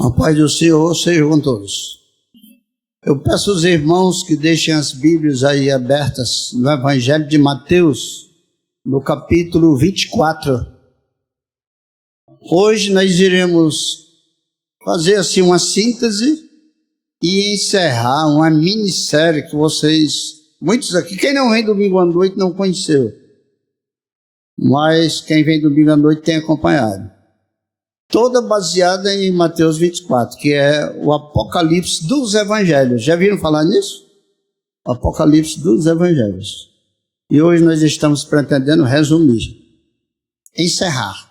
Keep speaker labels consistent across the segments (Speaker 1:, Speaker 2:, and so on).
Speaker 1: A paz do Senhor seja com todos. Eu peço aos irmãos que deixem as Bíblias aí abertas no Evangelho de Mateus, no capítulo 24. Hoje nós iremos fazer assim uma síntese e encerrar uma minissérie que muitos aqui, quem não vem domingo à noite não conheceu, mas quem vem domingo à noite tem acompanhado. Toda baseada em Mateus 24, que é o Apocalipse dos Evangelhos. Já viram falar nisso? O Apocalipse dos Evangelhos. E hoje nós estamos pretendendo resumir, encerrar.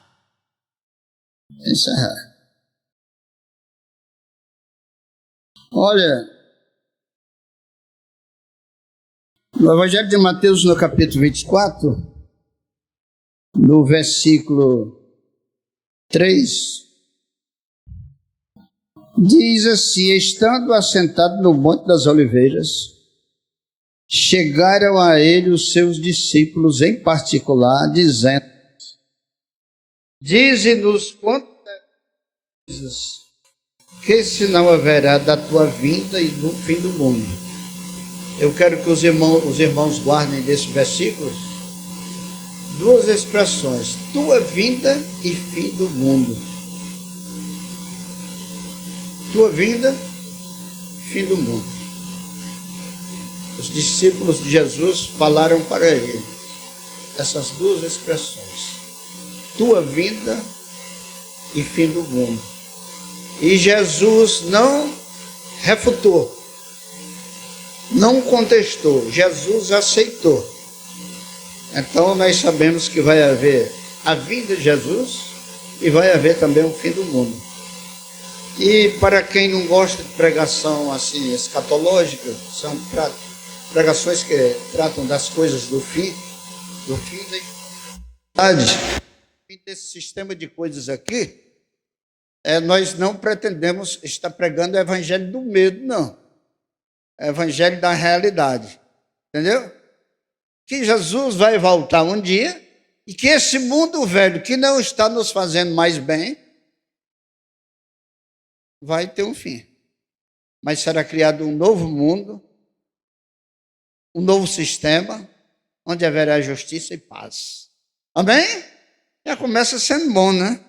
Speaker 1: Olha, no Evangelho de Mateus, no capítulo 24, no versículo 3, diz assim: estando assentado no Monte das Oliveiras, chegaram a ele os seus discípulos em particular, dizendo: dize-nos quantas coisas que sinal haverá da tua vinda e do fim do mundo. Eu quero que os irmãos guardem desse versículo duas expressões: tua vinda e fim do mundo. Tua vinda, fim do mundo. Os discípulos de Jesus falaram para ele essas duas expressões: tua vinda e fim do mundo. E Jesus não refutou, não contestou, Jesus aceitou. Então nós sabemos que vai haver a vinda de Jesus e vai haver também o fim do mundo. E para quem não gosta de pregação assim escatológica, são pregações que tratam das coisas do fim da eternidade. Desse sistema de coisas aqui, nós não pretendemos estar pregando o evangelho do medo, não. É o evangelho da realidade. Entendeu? Que Jesus vai voltar um dia e que esse mundo velho que não está nos fazendo mais bem vai ter um fim. Mas será criado um novo mundo, um novo sistema, onde haverá justiça e paz. Amém? Já começa sendo bom, né?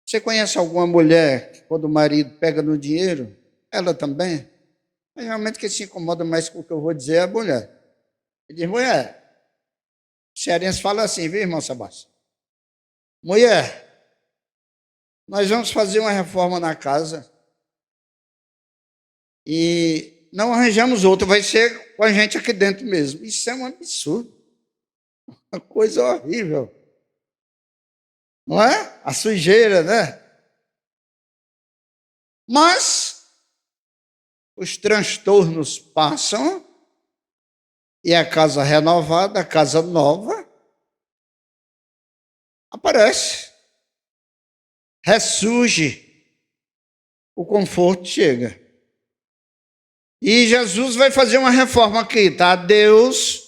Speaker 1: Você conhece alguma mulher que quando o marido pega no dinheiro, ela também? Mas realmente quem se incomoda mais com o que eu vou dizer é a mulher. Ele diz: mulher, o cearense fala assim, viu, irmão Sebastião? Mulher, nós vamos fazer uma reforma na casa e não arranjamos outra, vai ser com a gente aqui dentro mesmo. Isso é um absurdo, uma coisa horrível, não é? A sujeira, né? Mas os transtornos passam e a casa renovada, a casa nova, aparece, ressurge, o conforto chega. E Jesus vai fazer uma reforma aqui, tá? Deus,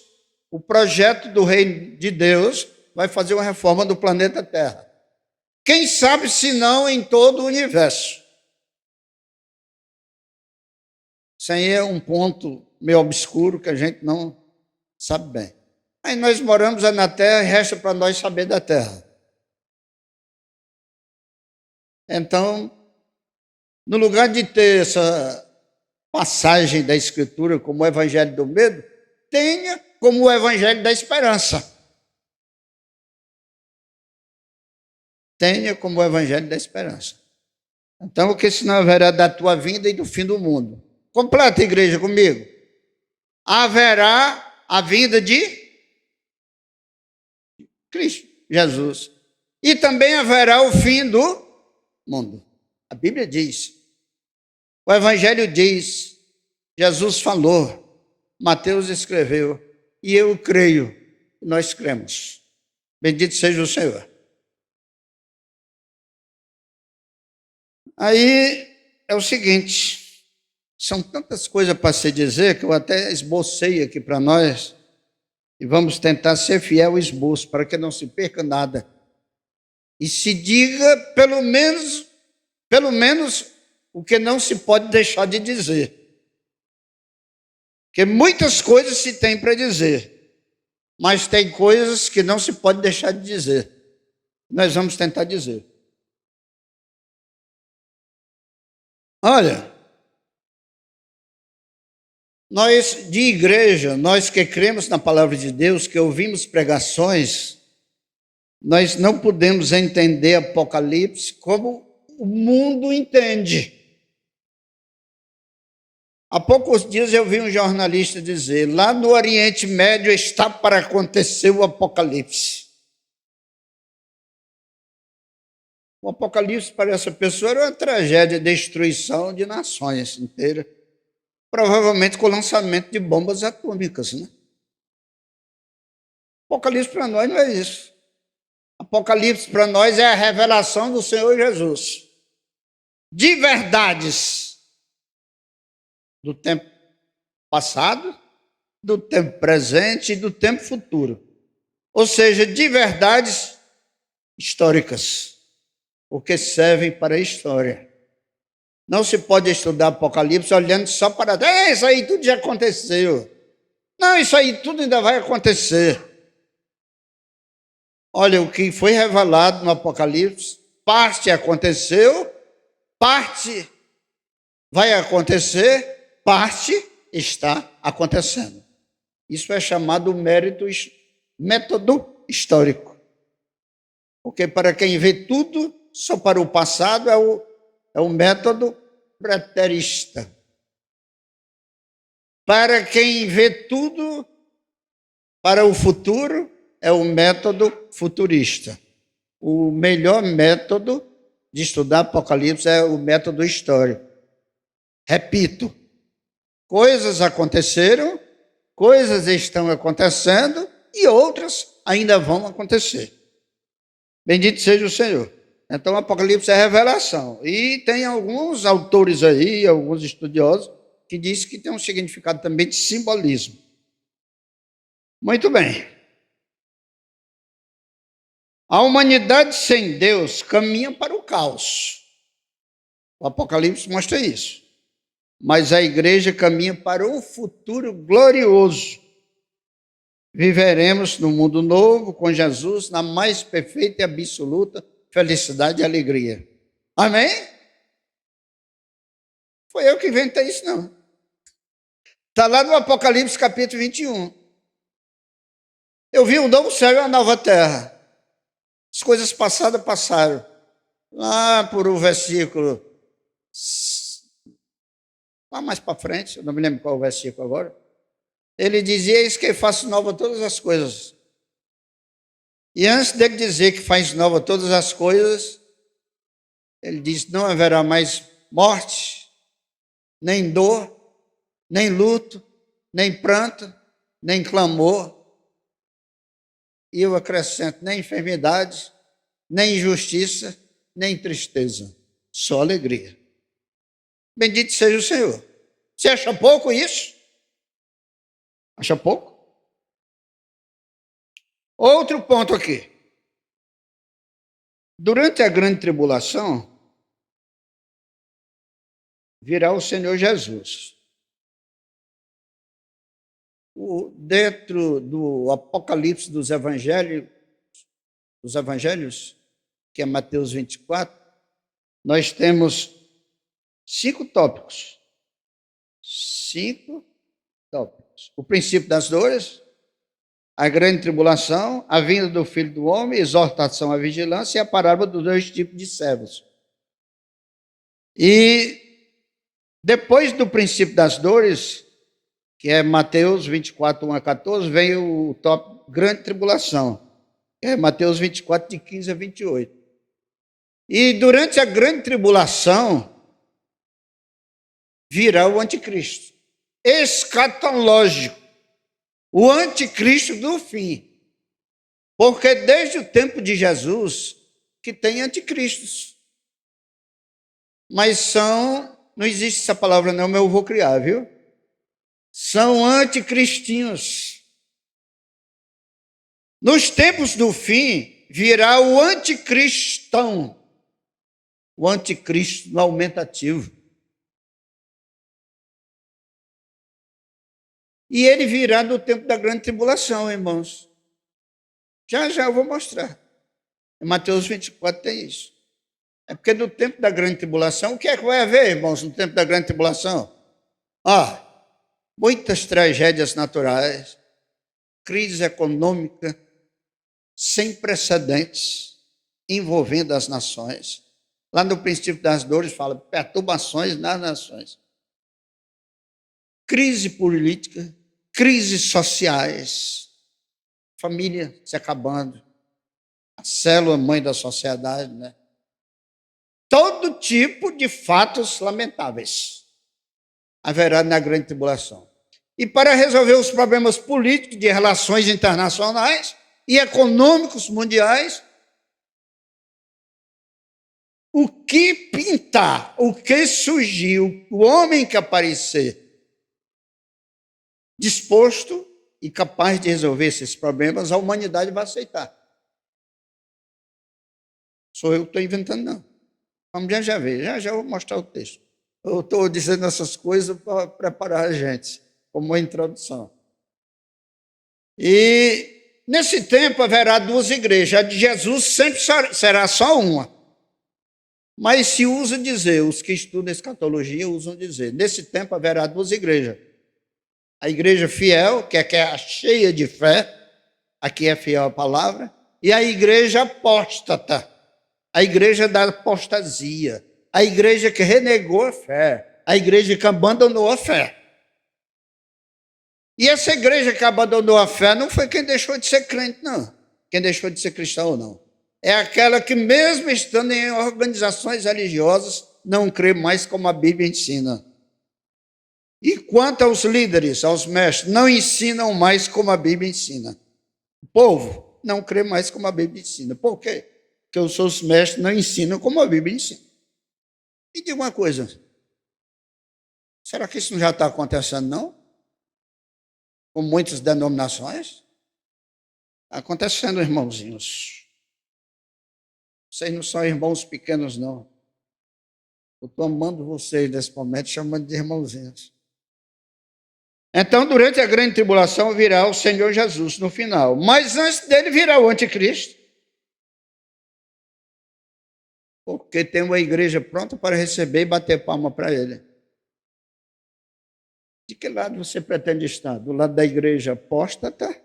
Speaker 1: o projeto do reino de Deus, vai fazer uma reforma do planeta Terra. Quem sabe se não em todo o universo. Isso aí é um ponto meio obscuro que a gente não sabe bem. Aí nós moramos na Terra e resta para nós saber da Terra. Então, no lugar de ter essa passagem da Escritura como o Evangelho do medo, tenha como o Evangelho da esperança. Tenha como o Evangelho da esperança. Então, o que sinal haverá da tua vinda e do fim do mundo? Completa, igreja, comigo. Haverá a vinda de Cristo, Jesus. E também haverá o fim do mundo. A Bíblia diz, o Evangelho diz, Jesus falou, Mateus escreveu, e eu creio, nós cremos. Bendito seja o Senhor. Aí é o seguinte, são tantas coisas para se dizer que eu até esbocei aqui para nós e vamos tentar ser fiel ao esboço para que não se perca nada. E se diga pelo menos Pelo menos o que não se pode deixar de dizer. Porque muitas coisas se tem para dizer, mas tem coisas que não se pode deixar de dizer. Nós vamos tentar dizer. Olha, nós de igreja, nós que cremos na palavra de Deus, que ouvimos pregações, nós não podemos entender Apocalipse como o mundo entende. Há poucos dias eu vi um jornalista dizer, lá no Oriente Médio está para acontecer o Apocalipse. O Apocalipse para essa pessoa era uma tragédia, destruição de nações inteiras, provavelmente com o lançamento de bombas atômicas, né? Apocalipse para nós não é isso. Apocalipse para nós é a revelação do Senhor Jesus, de verdades do tempo passado, do tempo presente e do tempo futuro. Ou seja, de verdades históricas, porque servem para a história. Não se pode estudar Apocalipse olhando só para... isso aí tudo já aconteceu. Não, isso aí tudo ainda vai acontecer. Olha, o que foi revelado no Apocalipse, parte aconteceu, parte vai acontecer, parte está acontecendo. Isso é chamado método histórico. Porque para quem vê tudo só para o passado é o método preterista. Para quem vê tudo para o futuro é o método futurista. O melhor método de estudar Apocalipse é o método histórico. Repito, coisas aconteceram, coisas estão acontecendo e outras ainda vão acontecer. Bendito seja o Senhor. Então, o Apocalipse é revelação. E tem alguns autores aí, alguns estudiosos, que dizem que tem um significado também de simbolismo. Muito bem. A humanidade sem Deus caminha para o caos. O Apocalipse mostra isso. Mas a igreja caminha para um futuro glorioso. Viveremos no mundo novo com Jesus na mais perfeita e absoluta felicidade e alegria. Amém? Foi eu que inventei isso, não. Está lá no Apocalipse capítulo 21. Eu vi um novo céu e uma nova terra. As coisas passadas passaram. Lá por o versículo... lá mais para frente, eu não me lembro qual é o versículo agora. Ele dizia, eis que faço nova todas as coisas. E antes dele dizer que faz nova todas as coisas, ele diz, não haverá mais morte, nem dor, nem luto, nem pranto, nem clamor. E eu acrescento, nem enfermidade, nem injustiça, nem tristeza, só alegria. Bendito seja o Senhor. Você acha pouco isso? Acha pouco? Outro ponto aqui. Durante a grande tribulação, virá o Senhor Jesus. Dentro do Apocalipse dos Evangelhos, que é Mateus 24, nós temos 5 tópicos. 5 tópicos. O princípio das dores, a grande tribulação, a vinda do Filho do Homem, exortação à vigilância e a parábola dos 2 tipos de servos. E depois do princípio das dores, que é Mateus 24, 1 a 14, vem o tópico grande tribulação, que é Mateus 24, de 15 a 28. E durante a grande tribulação, virá o anticristo, escatológico, o anticristo do fim. Porque desde o tempo de Jesus que tem anticristos. Mas não existe essa palavra não, mas eu vou criar, viu? São anticristinhos. Nos tempos do fim, virá o anticristão. o anticristo no aumentativo. E ele virá no tempo da grande tribulação, irmãos. Já eu vou mostrar. Em Mateus 24 tem isso. É porque no tempo da grande tribulação, o que é que vai haver, irmãos, no tempo da grande tribulação? Muitas tragédias naturais, crise econômica sem precedentes envolvendo as nações. Lá no princípio das dores fala perturbações nas nações. Crise política, crises sociais, família se acabando, a célula mãe da sociedade, né? Todo tipo de fatos lamentáveis haverá na grande tribulação. E para resolver os problemas políticos de relações internacionais e econômicos mundiais, o que pintar, o que surgiu, o homem que aparecer disposto e capaz de resolver esses problemas, a humanidade vai aceitar. Sou eu que estou inventando, não. Vamos já ver, já vou mostrar o texto. Eu estou dizendo essas coisas para preparar a gente, como uma introdução. E nesse tempo haverá duas igrejas. A de Jesus sempre será só uma. Mas se usa dizer, os que estudam escatologia usam dizer, nesse tempo haverá duas igrejas. A igreja fiel, que é a cheia de fé, aqui é fiel a palavra, e a igreja apóstata, a igreja da apostasia, a igreja que renegou a fé, a igreja que abandonou a fé. E essa igreja que abandonou a fé não foi quem deixou de ser crente, não. Quem deixou de ser cristão, não. É aquela que, mesmo estando em organizações religiosas, não crê mais como a Bíblia ensina. E quanto aos líderes, aos mestres, não ensinam mais como a Bíblia ensina. O povo não crê mais como a Bíblia ensina. Por quê? Porque os seus mestres não ensinam como a Bíblia ensina. E diga uma coisa, será que isso não já está acontecendo, não? Com muitas denominações? Está acontecendo, irmãozinhos. Vocês não são irmãos pequenos, não. Eu estou amando vocês nesse momento, chamando de irmãozinhos. Então, durante a grande tribulação, virá o Senhor Jesus no final. Mas antes dele virá o anticristo. Porque tem uma igreja pronta para receber e bater palma para ele. De que lado você pretende estar? Do lado da igreja apóstata,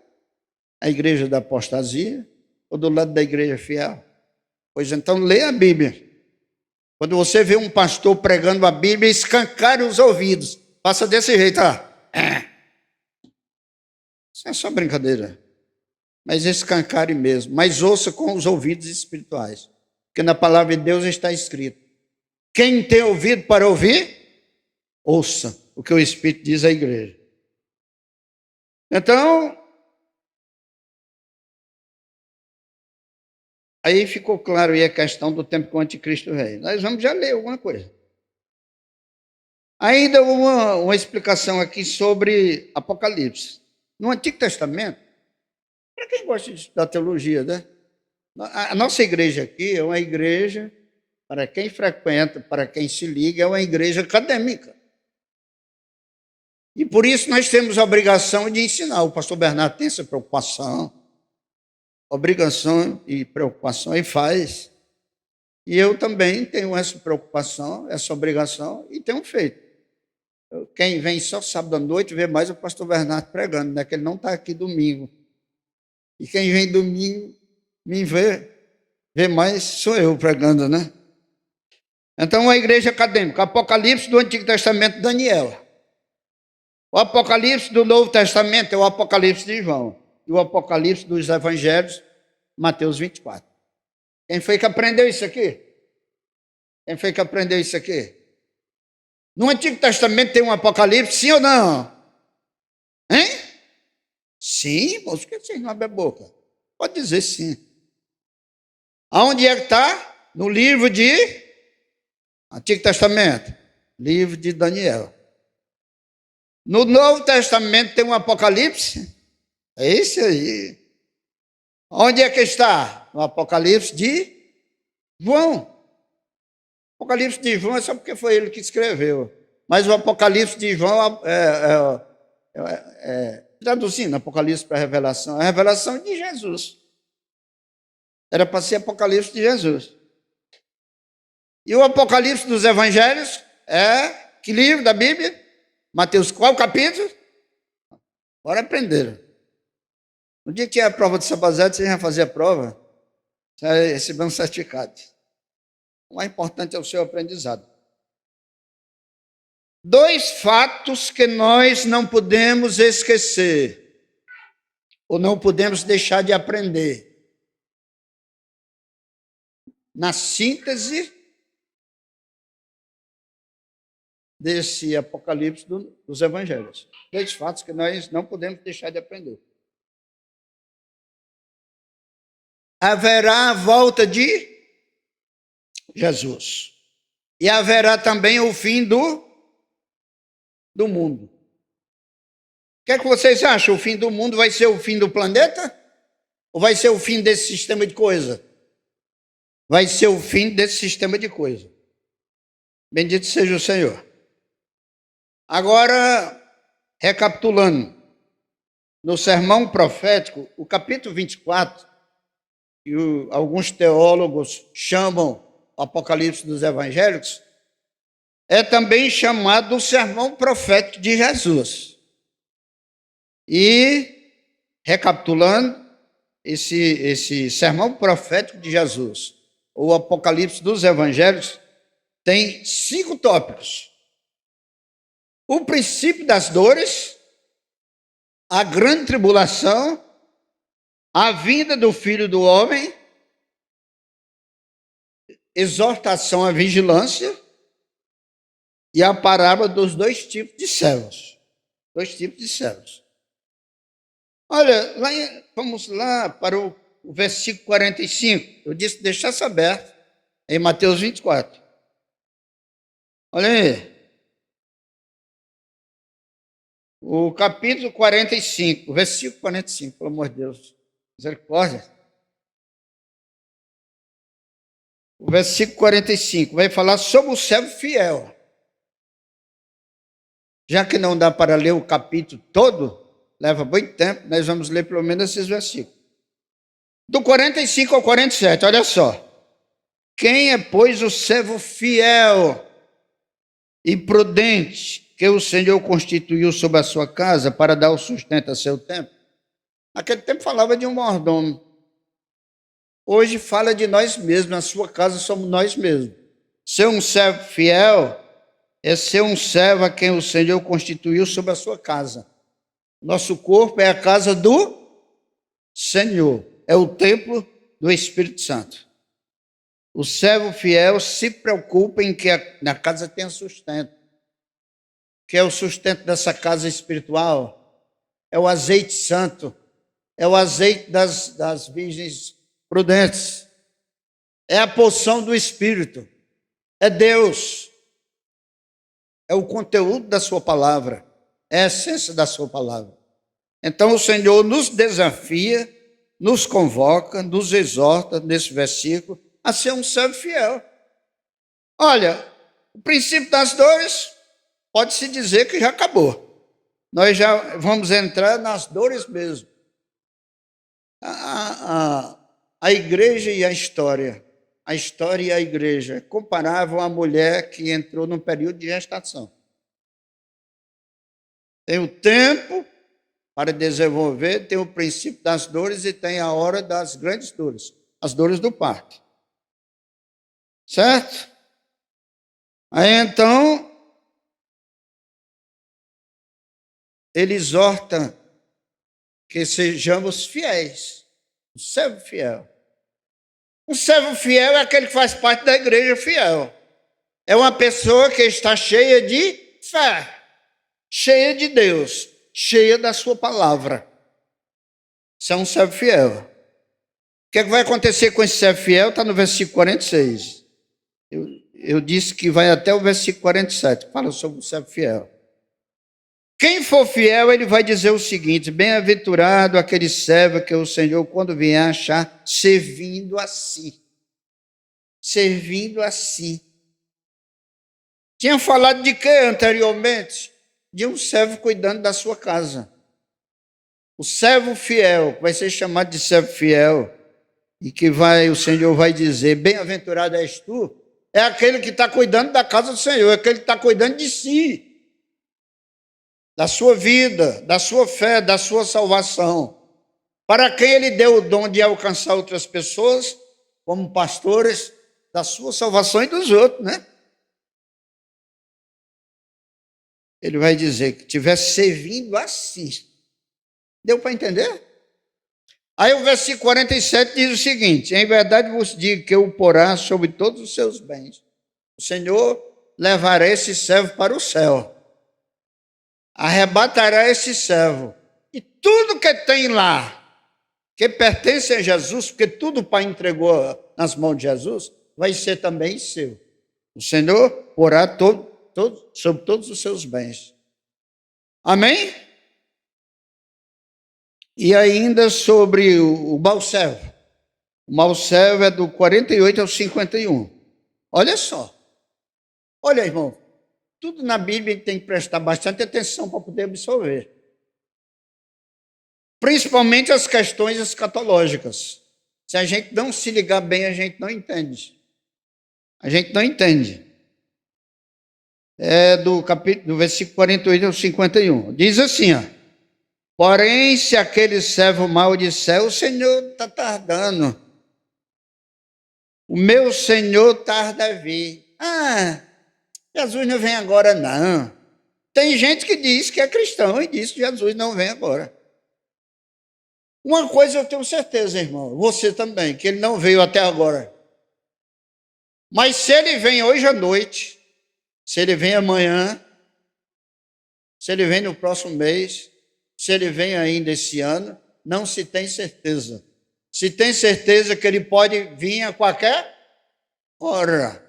Speaker 1: a igreja da apostasia, ou do lado da igreja fiel? Pois então, lê a Bíblia. Quando você vê um pastor pregando a Bíblia, escancare os ouvidos. Faça desse jeito, Isso é só brincadeira. Mas escancare mesmo. Mas ouça com os ouvidos espirituais. Porque na palavra de Deus está escrito: quem tem ouvido para ouvir, ouça o que o Espírito diz à igreja. Então, aí ficou claro aí a questão do tempo que o anticristo vem. Nós vamos já ler alguma coisa. Ainda uma explicação aqui sobre Apocalipse. No Antigo Testamento, para quem gosta de estudar teologia, né? A nossa igreja aqui é uma igreja, para quem frequenta, para quem se liga, é uma igreja acadêmica. E por isso nós temos a obrigação de ensinar. O pastor Bernardo tem essa preocupação, obrigação e preocupação, e faz. E eu também tenho essa preocupação, essa obrigação, e tenho feito. Quem vem só sábado à noite vê mais o pastor Bernardo pregando, né? Que ele não está aqui domingo. E quem vem domingo me vê mais sou eu pregando, né? Então, a igreja acadêmica, Apocalipse do Antigo Testamento, Daniel. O Apocalipse do Novo Testamento é o Apocalipse de João. E o Apocalipse dos Evangelhos, Mateus 24. Quem foi que aprendeu isso aqui? Quem foi que aprendeu isso aqui? No Antigo Testamento tem um Apocalipse, sim ou não? Hein? Sim, moço, por que vocês não abrem a boca? Pode dizer sim. Aonde é que está? No livro de Antigo Testamento. Livro de Daniel. No Novo Testamento tem um Apocalipse? É esse aí. Onde é que está? No Apocalipse de João. Apocalipse de João é só porque foi ele que escreveu. Mas o Apocalipse de João traduzindo Apocalipse para Revelação, a revelação de Jesus. Era para ser Apocalipse de Jesus. E o Apocalipse dos Evangelhos que livro da Bíblia? Mateus, qual capítulo? Bora aprender. No dia que tinha a prova de Sabazete, você ia fazer a prova, você vai receber um certificado. O mais importante é o seu aprendizado. 2 fatos que nós não podemos esquecer, ou não podemos deixar de aprender. Na síntese desse Apocalipse dos Evangelhos. 2 fatos que nós não podemos deixar de aprender. Haverá a volta de Jesus. E haverá também o fim do mundo. O que é que vocês acham? O fim do mundo vai ser o fim do planeta? Ou vai ser o fim desse sistema de coisa? Vai ser o fim desse sistema de coisa. Bendito seja o Senhor. Agora, recapitulando, no sermão profético, o capítulo 24, que alguns teólogos chamam o Apocalipse dos Evangelhos, é também chamado o sermão profético de Jesus. E, recapitulando, esse sermão profético de Jesus, o Apocalipse dos Evangelhos, tem 5 tópicos. O princípio das dores, a grande tribulação, a vinda do Filho do Homem, exortação à vigilância e a parábola dos 2 tipos de servos. 2 tipos de servos. Olha, vamos lá para o versículo 45. Eu disse deixasse aberto em Mateus 24. Olha aí. O capítulo 45, versículo 45, pelo amor de Deus. Misericórdia. O versículo 45 vai falar sobre o servo fiel. Já que não dá para ler o capítulo todo, leva muito tempo, nós vamos ler pelo menos esses versículos. Do 45 ao 47, olha só. Quem é, pois, o servo fiel e prudente que o Senhor constituiu sobre a sua casa para dar o sustento a seu tempo? Naquele tempo falava de um mordomo. Hoje fala de nós mesmos, na sua casa somos nós mesmos. Ser um servo fiel é ser um servo a quem o Senhor constituiu sobre a sua casa. Nosso corpo é a casa do Senhor, é o templo do Espírito Santo. O servo fiel se preocupa em que na casa tenha sustento. Que é o sustento dessa casa espiritual? É o azeite santo, é o azeite das virgens prudentes, é a porção do Espírito, é Deus, é o conteúdo da sua palavra, é a essência da sua palavra. Então o Senhor nos desafia, nos convoca, nos exorta nesse versículo a ser um servo fiel. Olha, o princípio das dores pode-se dizer que já acabou. Nós já vamos entrar nas dores mesmo. A igreja e a história e a igreja comparavam a mulher que entrou num período de gestação. Tem o tempo para desenvolver, tem o princípio das dores e tem a hora das grandes dores, as dores do parto. Certo? Aí então, ele exorta que sejamos fiéis, um servo fiel. Um servo fiel é aquele que faz parte da igreja fiel. É uma pessoa que está cheia de fé, cheia de Deus, cheia da sua palavra. Isso é um servo fiel. O que é que vai acontecer com esse servo fiel? Está no versículo 46. Eu disse que vai até o versículo 47, fala sobre o servo fiel. Quem for fiel, ele vai dizer o seguinte: bem-aventurado aquele servo que o Senhor, quando vier, achar servindo a si. Servindo a si. Tinha falado de quê anteriormente? De um servo cuidando da sua casa. O servo fiel, vai ser chamado de servo fiel, e que o Senhor vai dizer, bem-aventurado és tu, é aquele que está cuidando da casa do Senhor, é aquele que está cuidando de si, da sua vida, da sua fé, da sua salvação. Para quem ele deu o dom de alcançar outras pessoas, como pastores, da sua salvação e dos outros, né? Ele vai dizer que tivesse servindo assim. Deu para entender? Aí o versículo 47 diz o seguinte: em verdade vos digo que o porá sobre todos os seus bens. O Senhor levará esse servo para o céu. Arrebatará esse servo. E tudo que tem lá, que pertence a Jesus, porque tudo o Pai entregou nas mãos de Jesus, vai ser também seu. O Senhor porá sobre todos os seus bens. Amém? E ainda sobre o mau servo. O mau servo é do 48 ao 51. Olha só. Olha, irmão, tudo na Bíblia tem que prestar bastante atenção para poder absorver. Principalmente as questões escatológicas. Se a gente não se ligar bem, a gente não entende. A gente não entende. É do versículo 48 ao 51. Diz assim, ó. Porém, se aquele servo mau disser, o Senhor está tardando. O meu Senhor tarda a vir. Jesus não vem agora, não. Tem gente que diz que é cristão e diz que Jesus não vem agora. Uma coisa eu tenho certeza, irmão, você também, que ele não veio até agora. Mas se ele vem hoje à noite, se ele vem amanhã, se ele vem no próximo mês, se ele vem ainda esse ano, não se tem certeza. Se tem certeza que ele pode vir a qualquer hora.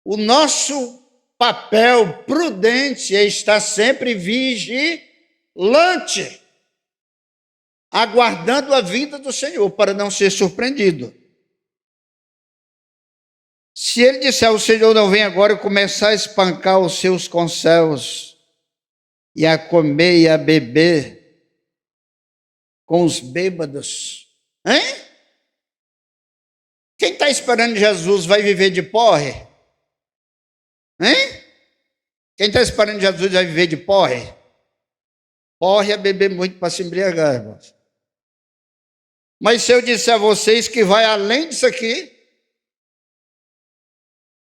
Speaker 1: O nosso papel prudente é estar sempre vigilante, aguardando a vinda do Senhor para não ser surpreendido. Se ele disser, o Senhor não vem agora, e começar a espancar os seus conservos e a comer e a beber com os bêbados, hein? Quem está esperando Jesus vai viver de porre? Hein? Quem está esperando Jesus vai viver de porre? Porre é beber muito para se embriagar, irmãos. Mas se eu disser a vocês que vai além disso aqui,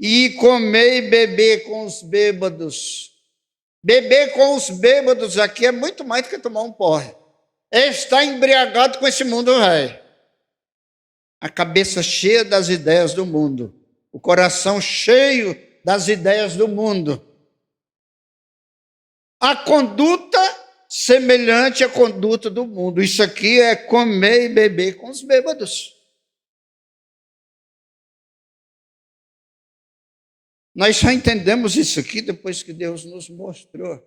Speaker 1: e comer e beber com os bêbados. Beber com os bêbados aqui é muito mais do que tomar um porre. É estar embriagado com esse mundo velho. A cabeça cheia das ideias do mundo. O coração cheio das ideias do mundo. A conduta semelhante à conduta do mundo. Isso aqui é comer e beber com os bêbados. Nós só entendemos isso aqui depois que Deus nos mostrou.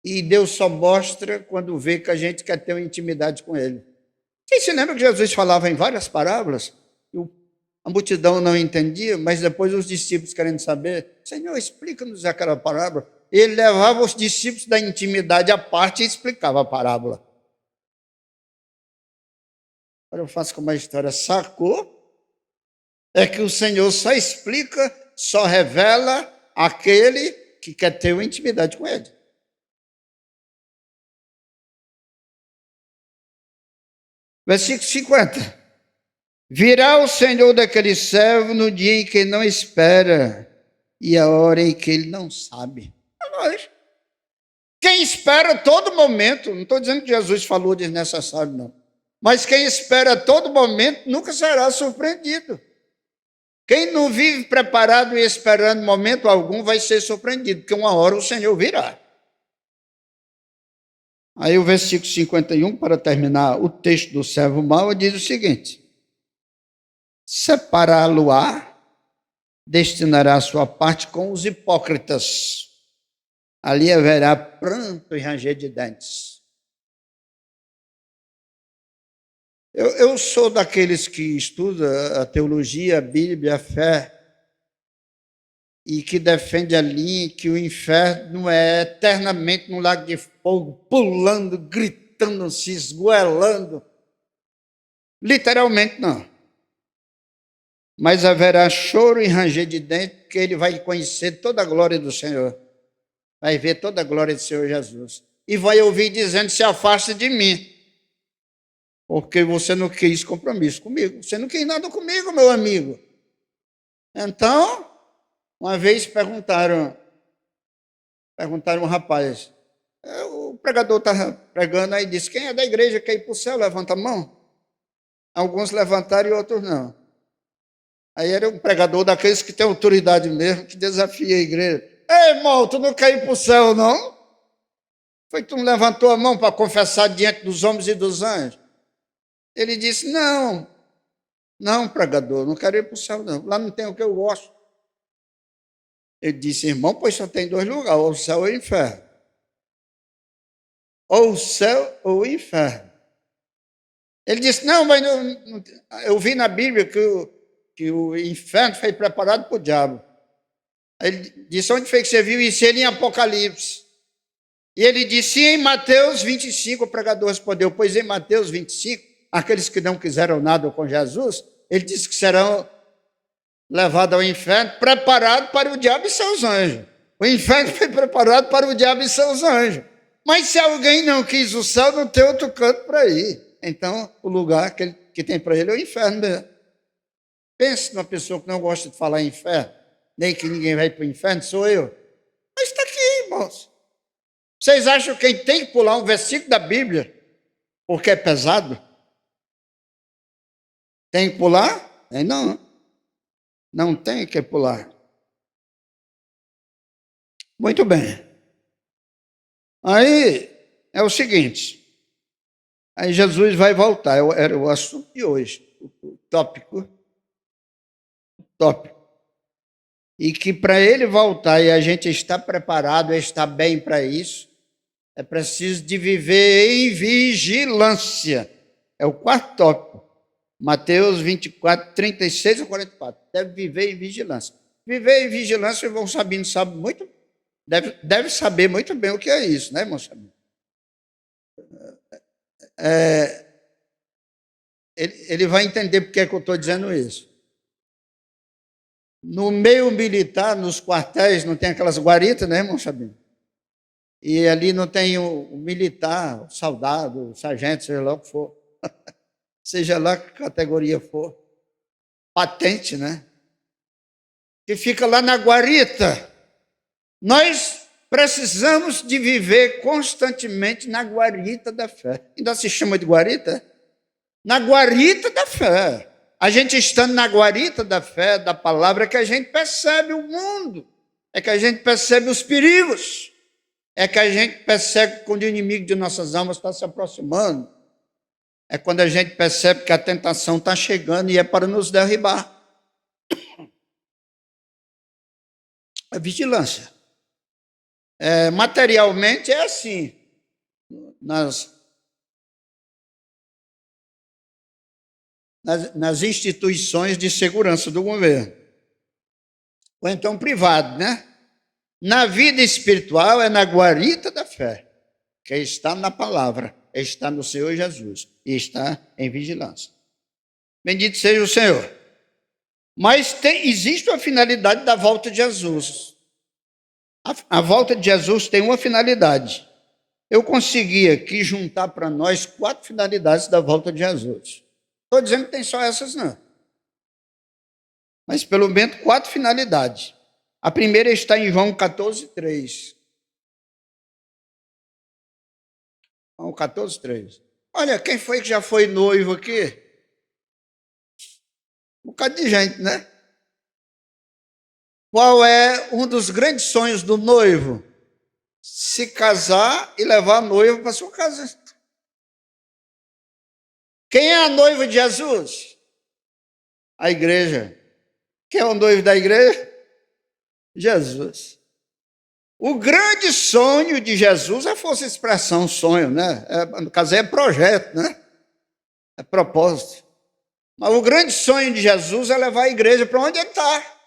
Speaker 1: E Deus só mostra quando vê que a gente quer ter uma intimidade com Ele. Quem se lembra que Jesus falava em várias parábolas? A multidão não entendia, mas depois os discípulos querendo saber, Senhor, explica-nos aquela parábola. Ele levava os discípulos da intimidade à parte e explicava a parábola. Agora eu faço como a história sacou. É que o Senhor só explica, só revela aquele que quer ter uma intimidade com Ele. Versículo 50. Virá o Senhor daquele servo no dia em que não espera e a hora em que ele não sabe. Quem espera a todo momento, não estou dizendo que Jesus falou desnecessário, não. Mas quem espera a todo momento nunca será surpreendido. Quem não vive preparado e esperando momento algum vai ser surpreendido, porque uma hora o Senhor virá. Aí o versículo 51, para terminar o texto do servo mau, diz o seguinte: separá-lo-á, destinará a sua parte com os hipócritas. Ali haverá pranto e ranger de dentes. Eu sou daqueles que estuda a teologia, a Bíblia, a fé, e que defende a linha que o inferno é eternamente num lago de fogo, pulando, gritando, se esgoelando. Literalmente não. Mas haverá choro e ranger de dente, porque ele vai conhecer toda a glória do Senhor. Vai ver toda a glória do Senhor Jesus. E vai ouvir dizendo, se afaste de mim. Porque você não quis compromisso comigo. Você não quis nada comigo, meu amigo. Então, uma vez perguntaram ao rapaz, o pregador estava pregando aí, disse, quem é da igreja quer ir para o céu? Levanta a mão. Alguns levantaram e outros não. Aí era um pregador daqueles que tem autoridade mesmo, que desafia a igreja. Ei, irmão, tu não quer ir para o céu, não? Foi que tu não levantou a mão para confessar diante dos homens e dos anjos? Ele disse, não, pregador, não quero ir para o céu, não. Lá não tem o que eu gosto. Ele disse, irmão, pois só tem dois lugares, ou o céu ou o inferno. Ou o céu ou o inferno. Ele disse, não, mas eu vi na Bíblia que o inferno foi preparado para o diabo. Ele disse, onde foi que você viu isso? Ele em Apocalipse. E ele disse, em Mateus 25, o pregador respondeu, pois em Mateus 25, aqueles que não quiseram nada com Jesus, ele disse que serão levados ao inferno, preparado para o diabo e seus anjos. O inferno foi preparado para o diabo e seus anjos. Mas se alguém não quis o céu, não tem outro canto para ir. Então, o lugar que tem para ele é o inferno mesmo. Pense numa pessoa que não gosta de falar em inferno, nem que ninguém vai para o inferno, sou eu. Mas está aqui, irmãos. Vocês acham que quem tem que pular um versículo da Bíblia, porque é pesado? Tem que pular? Não. Não tem que pular. Muito bem. Aí é o seguinte. Aí Jesus vai voltar. Era o assunto de hoje. O tópico. E que para ele voltar e a gente estar preparado, estar bem para isso, é preciso de viver em vigilância. É o quarto tópico. Mateus 24, 36 a 44. Deve viver em vigilância. Viver em vigilância, o irmão Sabino sabe muito, deve saber muito bem o que é isso, né, irmão Sabino? Ele vai entender por que é que eu estou dizendo isso. No meio militar, nos quartéis, não tem aquelas guaritas, né, irmão Sabino? E ali não tem o militar, o soldado, o sargento, seja lá o que for. Seja lá que categoria for. Patente, né? Que fica lá na guarita. Nós precisamos de viver constantemente na guarita da fé. Ainda se chama de guarita? Na guarita da fé. A gente estando na guarita da fé, da palavra, é que a gente percebe o mundo. É que a gente percebe os perigos. É que a gente percebe quando o inimigo de nossas almas está se aproximando. É quando a gente percebe que a tentação está chegando e é para nos derribar. A vigilância. Materialmente é assim. Nas instituições de segurança do governo. Ou então privado, né? Na vida espiritual é na guarita da fé, que está na palavra, está no Senhor Jesus e está em vigilância. Bendito seja o Senhor. Mas existe uma finalidade da volta de Jesus. A volta de Jesus tem uma finalidade. Eu consegui aqui juntar para nós 4 finalidades da volta de Jesus. Estou dizendo que tem só essas, não. Mas pelo menos 4 finalidades. A primeira está em João 14, 3. João 14, 3. Olha, quem foi que já foi noivo aqui? Um bocado de gente, né? Qual é um dos grandes sonhos do noivo? Se casar e levar a noiva para sua casa. Quem é a noiva de Jesus? A igreja. Quem é o noivo da igreja? Jesus. O grande sonho de Jesus é força de expressão, sonho, né? No caso é projeto, né? É É propósito. Mas o grande sonho de Jesus é levar a igreja para onde ele está.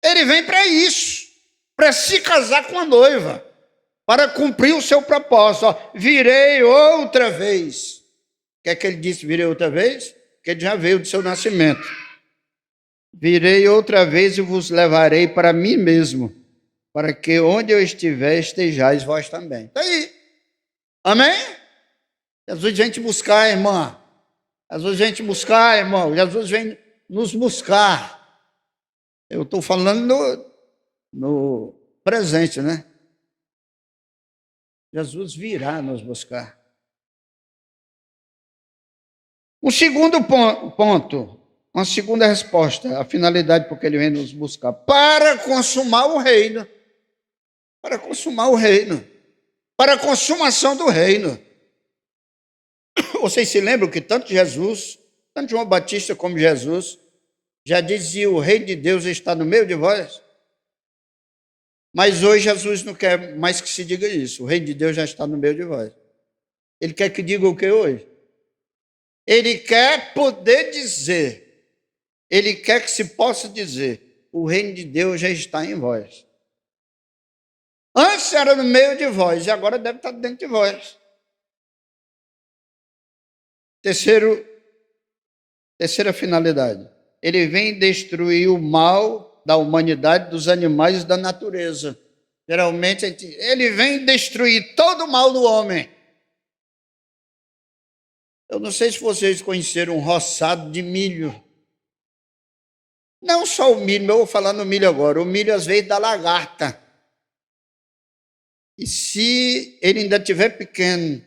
Speaker 1: Ele vem para isso, para se casar com a noiva, para cumprir o seu propósito. Ó, virei outra vez. O que é que ele disse, virei outra vez? Porque ele já veio do seu nascimento. Virei outra vez e vos levarei para mim mesmo, para que onde eu estiver, estejais vós também. Está aí. Amém? Jesus vem te buscar, irmã. Jesus vem te buscar, irmão. Jesus vem nos buscar. Eu estou falando no presente, né? Jesus virá nos buscar. Um segundo ponto, uma segunda resposta, a finalidade por que ele vem nos buscar. Para consumar o reino. Para consumar o reino. Para a consumação do reino. Vocês se lembram que tanto Jesus, tanto João Batista como Jesus, já dizia: o reino de Deus está no meio de vós? Mas hoje Jesus não quer mais que se diga isso. O reino de Deus já está no meio de vós. Ele quer que diga o que hoje? Ele quer poder dizer, ele quer que se possa dizer: o reino de Deus já está em vós. Antes era no meio de vós, e agora deve estar dentro de vós. Terceira finalidade. Ele vem destruir o mal da humanidade, dos animais e da natureza. Geralmente, ele vem destruir todo o mal do homem. Eu não sei se vocês conheceram um roçado de milho. Não só o milho, eu vou falar no milho agora. O milho, às vezes, da lagarta. E se ele ainda estiver pequeno,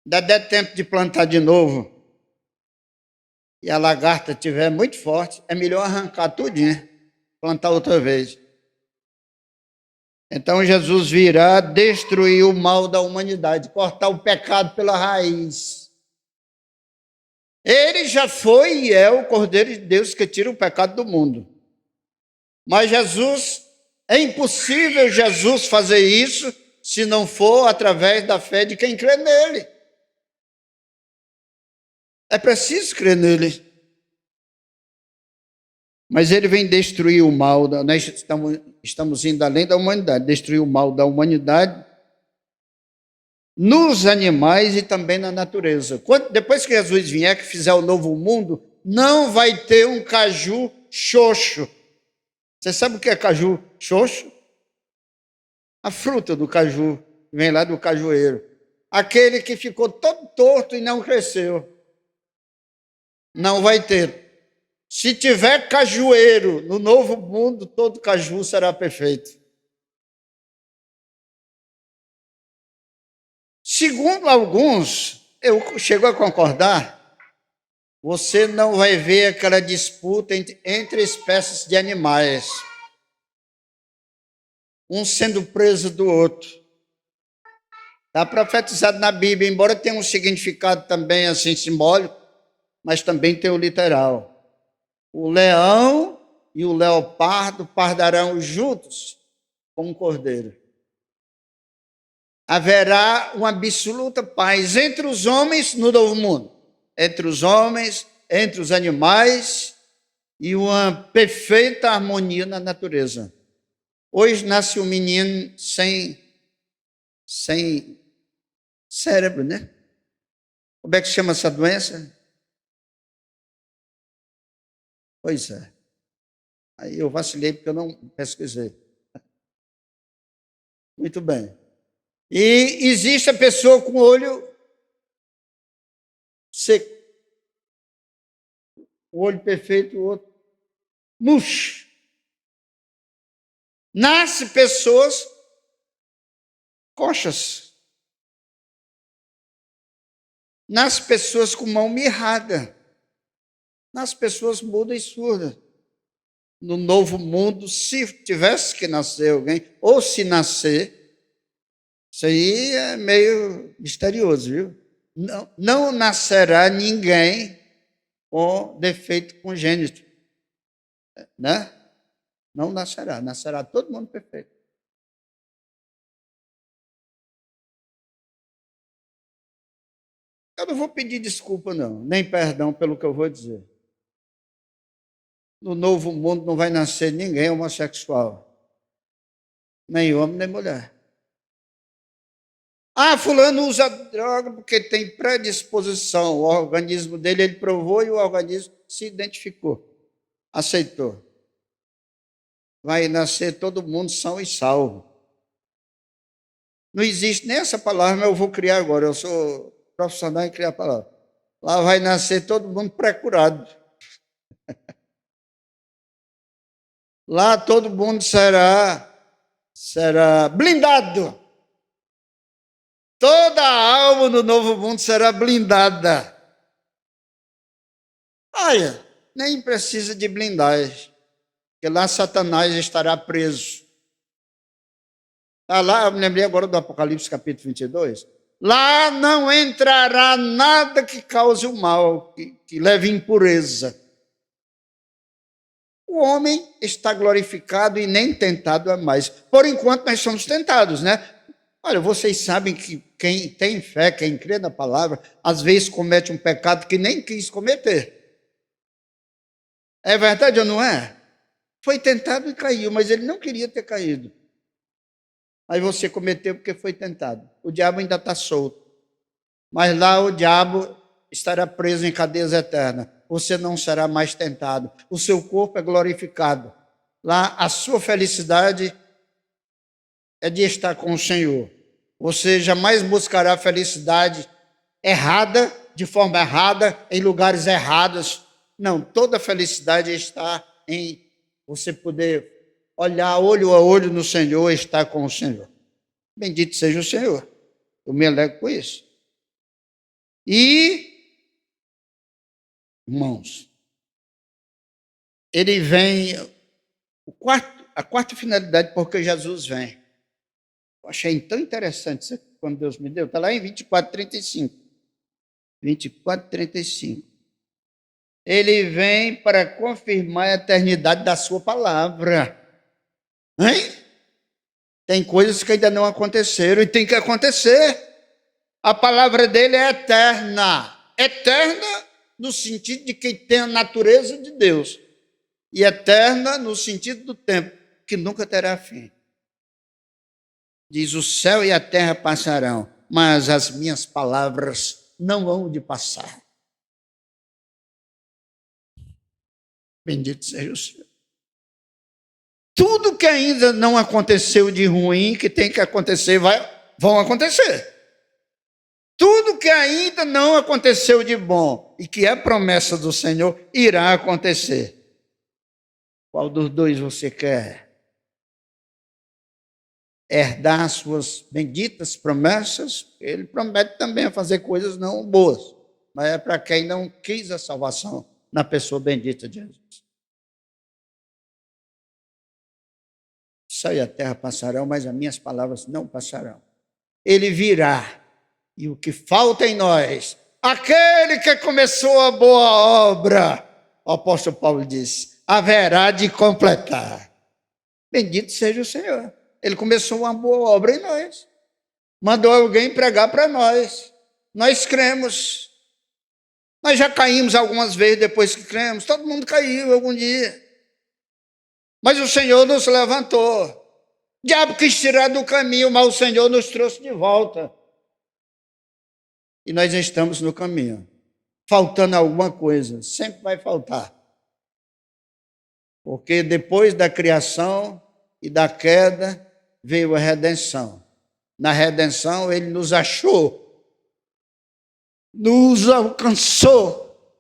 Speaker 1: ainda der tempo de plantar de novo, e a lagarta estiver muito forte, é melhor arrancar tudinho, plantar outra vez. Então Jesus virá destruir o mal da humanidade, cortar o pecado pela raiz. Ele já foi e é o Cordeiro de Deus que tira o pecado do mundo. Mas é impossível Jesus fazer isso se não for através da fé de quem crê nele. É preciso crer nele. Mas ele vem destruir o mal, nós estamos indo além da humanidade, destruir o mal da humanidade nos animais e também na natureza. Depois que Jesus vier, que fizer o novo mundo, não vai ter um caju xoxo. Você sabe o que é caju xoxo? A fruta do caju, vem lá do cajueiro. Aquele que ficou todo torto e não cresceu. Não vai ter. Se tiver cajueiro no novo mundo, todo caju será perfeito. Segundo alguns, eu chego a concordar, você não vai ver aquela disputa entre espécies de animais, um sendo preso do outro. Está profetizado na Bíblia, embora tenha um significado também assim simbólico, mas também tem o literal. O leão e o leopardo pardarão juntos como um cordeiro. Haverá uma absoluta paz entre os homens no novo mundo, entre os homens, entre os animais e uma perfeita harmonia na natureza. Hoje nasce um menino sem cérebro, né? Como é que chama essa doença? Pois é. Aí eu vacilei porque eu não pesquisei. Muito bem. E existe a pessoa com o olho seco. O olho perfeito, o outro murcho. Nasce pessoas coxas. Nasce pessoas com mão mirrada. Nasce pessoas mudas e surdas. No novo mundo, se tivesse que nascer alguém, ou se nascer, isso aí é meio misterioso, viu? Não nascerá ninguém com defeito congênito, né? Não nascerá, nascerá todo mundo perfeito. Eu não vou pedir desculpa, não, nem perdão pelo que eu vou dizer. No novo mundo não vai nascer ninguém homossexual, nem homem, nem mulher. Ah, fulano usa droga porque tem predisposição. O organismo dele, ele provou e o organismo se identificou, aceitou. Vai nascer todo mundo são e salvo. Não existe nem essa palavra, mas eu vou criar agora. Eu sou profissional em criar palavra. Lá vai nascer todo mundo pré-curado. Lá todo mundo será blindado. Toda a alma no novo mundo será blindada. Olha, nem precisa de blindagem, porque lá Satanás estará preso. Está lá, eu me lembrei agora do Apocalipse capítulo 22. Lá não entrará nada que cause o mal, que leve impureza. O homem está glorificado e nem tentado a mais. Por enquanto nós somos tentados, né? Olha, vocês sabem que quem tem fé, quem crê na palavra, às vezes comete um pecado que nem quis cometer. É verdade ou não é? Foi tentado e caiu, mas ele não queria ter caído. Aí você cometeu porque foi tentado. O diabo ainda está solto. Mas lá o diabo estará preso em cadeias eternas. Você não será mais tentado. O seu corpo é glorificado. Lá a sua felicidade é de estar com o Senhor. Você jamais buscará felicidade errada, de forma errada, em lugares errados. Não, toda felicidade está em você poder olhar olho a olho no Senhor e estar com o Senhor. Bendito seja o Senhor. Eu me alegro com isso. E, irmãos, ele vem, a quarta finalidade porque Jesus vem. Eu achei tão interessante isso aqui, quando Deus me deu. Está lá em 24:35. 24:35. Ele vem para confirmar a eternidade da sua palavra. Hein? Tem coisas que ainda não aconteceram e tem que acontecer. A palavra dele é eterna. Eterna no sentido de que tem a natureza de Deus. E eterna no sentido do tempo, que nunca terá fim. Diz, o céu e a terra passarão, mas as minhas palavras não hão de passar. Bendito seja o Senhor. Tudo que ainda não aconteceu de ruim, que tem que acontecer, vão acontecer. Tudo que ainda não aconteceu de bom e que é promessa do Senhor, irá acontecer. Qual dos dois você quer? Herdar as suas benditas promessas? Ele promete também fazer coisas não boas, mas é para quem não quis a salvação na pessoa bendita de Jesus. O céu e a terra passarão, mas as minhas palavras não passarão. Ele virá. E o que falta em nós, aquele que começou a boa obra, o apóstolo Paulo disse, haverá de completar. Bendito seja o Senhor. Ele começou uma boa obra em nós. Mandou alguém pregar para nós. Nós cremos. Nós já caímos algumas vezes depois que cremos. Todo mundo caiu algum dia. Mas o Senhor nos levantou. O diabo quis tirar do caminho, mas o Senhor nos trouxe de volta. E nós estamos no caminho. Faltando alguma coisa. Sempre vai faltar. Porque depois da criação e da queda, veio a redenção. Na redenção, ele nos achou, nos alcançou,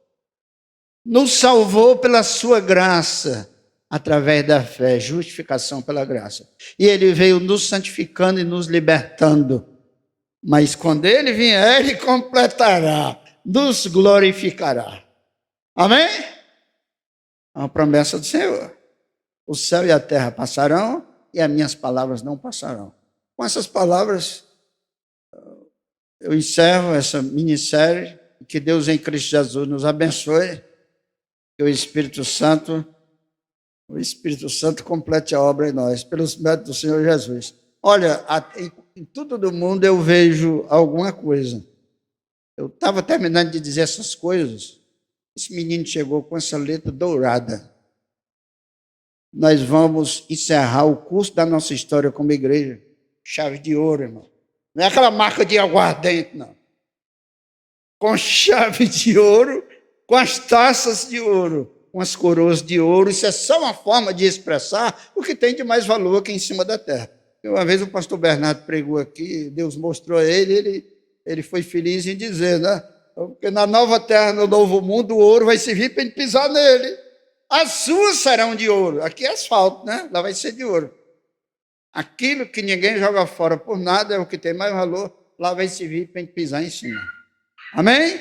Speaker 1: nos salvou pela sua graça, através da fé, justificação pela graça. E ele veio nos santificando e nos libertando. Mas quando ele vier, ele completará, nos glorificará. Amém? É uma promessa do Senhor. O céu e a terra passarão, e as minhas palavras não passarão. Com essas palavras, eu encerro essa minissérie. Que Deus em Cristo Jesus nos abençoe. Que o Espírito Santo complete a obra em nós, pelos méritos do Senhor Jesus. Olha, em tudo do mundo eu vejo alguma coisa. Eu estava terminando de dizer essas coisas, esse menino chegou com essa letra dourada. Nós vamos encerrar o curso da nossa história como igreja. Chave de ouro, irmão. Não é aquela marca de aguardente, não. Com chave de ouro, com as taças de ouro, com as coroas de ouro. Isso é só uma forma de expressar o que tem de mais valor aqui em cima da terra. Uma vez o pastor Bernardo pregou aqui, Deus mostrou a ele foi feliz em dizer, né? Porque na nova terra, no novo mundo, o ouro vai servir para ele pisar nele. As ruas serão de ouro. Aqui é asfalto, né? Lá vai ser de ouro. Aquilo que ninguém joga fora por nada é o que tem mais valor. Lá vai servir para a gente pisar em cima. Amém?